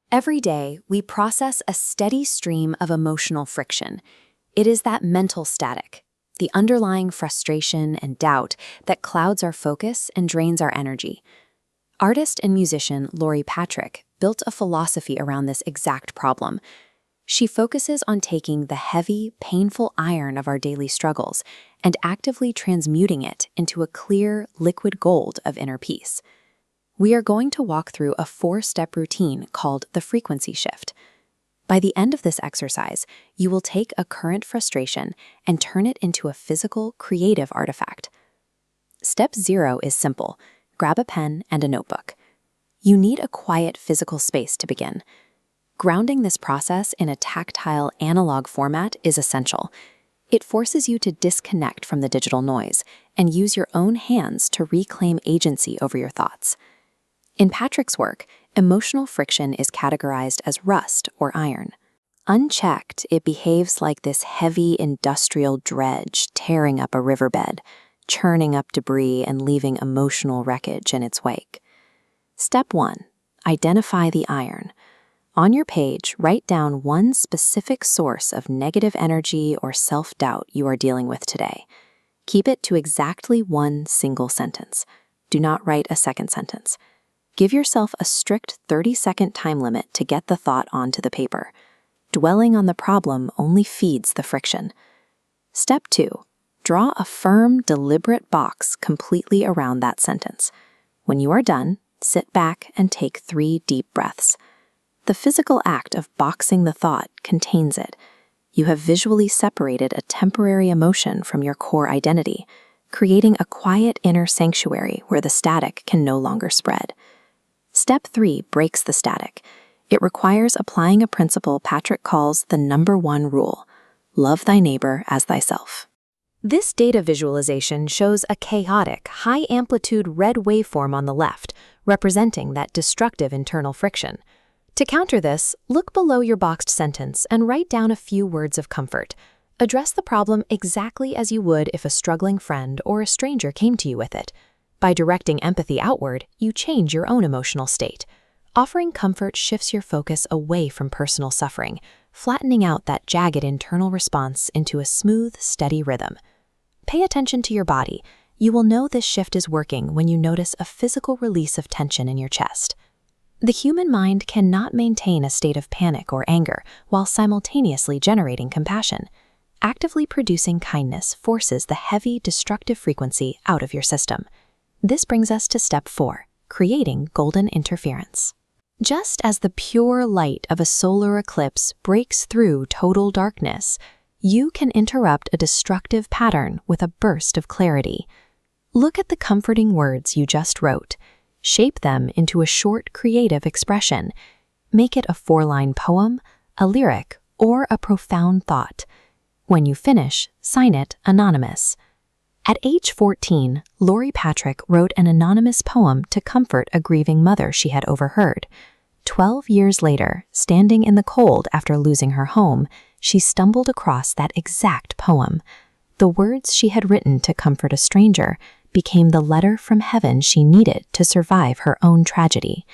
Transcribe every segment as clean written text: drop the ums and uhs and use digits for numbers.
Every day, we process a steady stream of emotional friction. It is that mental static, the underlying frustration and doubt that clouds our focus and drains our energy. Artist and musician Lori Patrick built a philosophy around this exact problem. She focuses on taking the heavy, painful iron of our daily struggles and actively transmuting it into a clear, liquid gold of inner peace. We are going to walk through a 4-step routine called the frequency shift. By the end of this exercise, you will take a current frustration and turn it into a physical, creative artifact. Step 0 is simple. Grab a pen and a notebook. You need a quiet physical space to begin. Grounding this process in a tactile, analog format is essential. It forces you to disconnect from the digital noise and use your own hands to reclaim agency over your thoughts. In Patrick's work, emotional friction is categorized as rust or iron. Unchecked, it behaves like this heavy industrial dredge tearing up a riverbed, churning up debris and leaving emotional wreckage in its wake. Step 1. Identify the iron. On your page, write down one specific source of negative energy or self-doubt you are dealing with today. Keep it to exactly one single sentence. Do not write a second sentence. Give yourself a strict 30-second time limit to get the thought onto the paper. Dwelling on the problem only feeds the friction. Step 2. Draw a firm, deliberate box completely around that sentence. When you are done, sit back and take 3 deep breaths. The physical act of boxing the thought contains it. You have visually separated a temporary emotion from your core identity, creating a quiet inner sanctuary where the static can no longer spread. Step 3 breaks the static. It requires applying a principle Patrick calls the number 1 rule: love thy neighbor as thyself. This data visualization shows a chaotic, high-amplitude red waveform on the left, representing that destructive internal friction. To counter this, look below your boxed sentence and write down a few words of comfort. Address the problem exactly as you would if a struggling friend or a stranger came to you with it. By directing empathy outward, you change your own emotional state. Offering comfort shifts your focus away from personal suffering, flattening out that jagged internal response into a smooth, steady rhythm. Pay attention to your body. You will know this shift is working when you notice a physical release of tension in your chest. The human mind cannot maintain a state of panic or anger while simultaneously generating compassion. Actively producing kindness forces the heavy, destructive frequency out of your system. This brings us to step 4, creating golden interference. Just as the pure light of a solar eclipse breaks through total darkness, you can interrupt a destructive pattern with a burst of clarity. Look at the comforting words you just wrote. Shape them into a short, creative expression. Make it a 4-line poem, a lyric, or a profound thought. When you finish, sign it anonymous. At age 14, Lori Patrick wrote an anonymous poem to comfort a grieving mother she had overheard. 12 years later, standing in the cold after losing her home, she stumbled across that exact poem. The words she had written to comfort a stranger became the letter from heaven she needed to survive her own tragedy.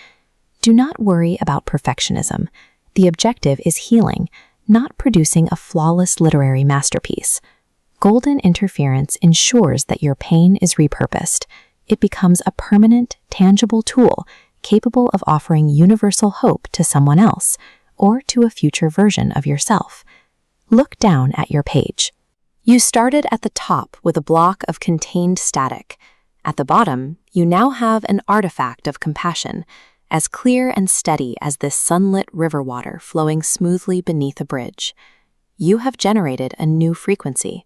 Do not worry about perfectionism. The objective is healing, not producing a flawless literary masterpiece. Golden interference ensures that your pain is repurposed. It becomes a permanent, tangible tool capable of offering universal hope to someone else or to a future version of yourself. Look down at your page. You started at the top with a block of contained static. At the bottom, you now have an artifact of compassion, as clear and steady as this sunlit river water flowing smoothly beneath a bridge. You have generated a new frequency.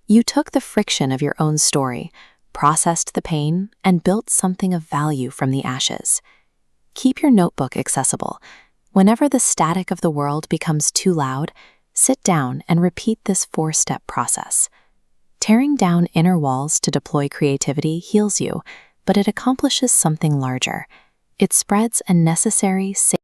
You took the friction of your own story, processed the pain, and built something of value from the ashes. Keep your notebook accessible. Whenever the static of the world becomes too loud, sit down and repeat this 4-step process. Tearing down inner walls to deploy creativity heals you, but it accomplishes something larger. It spreads a necessary, safe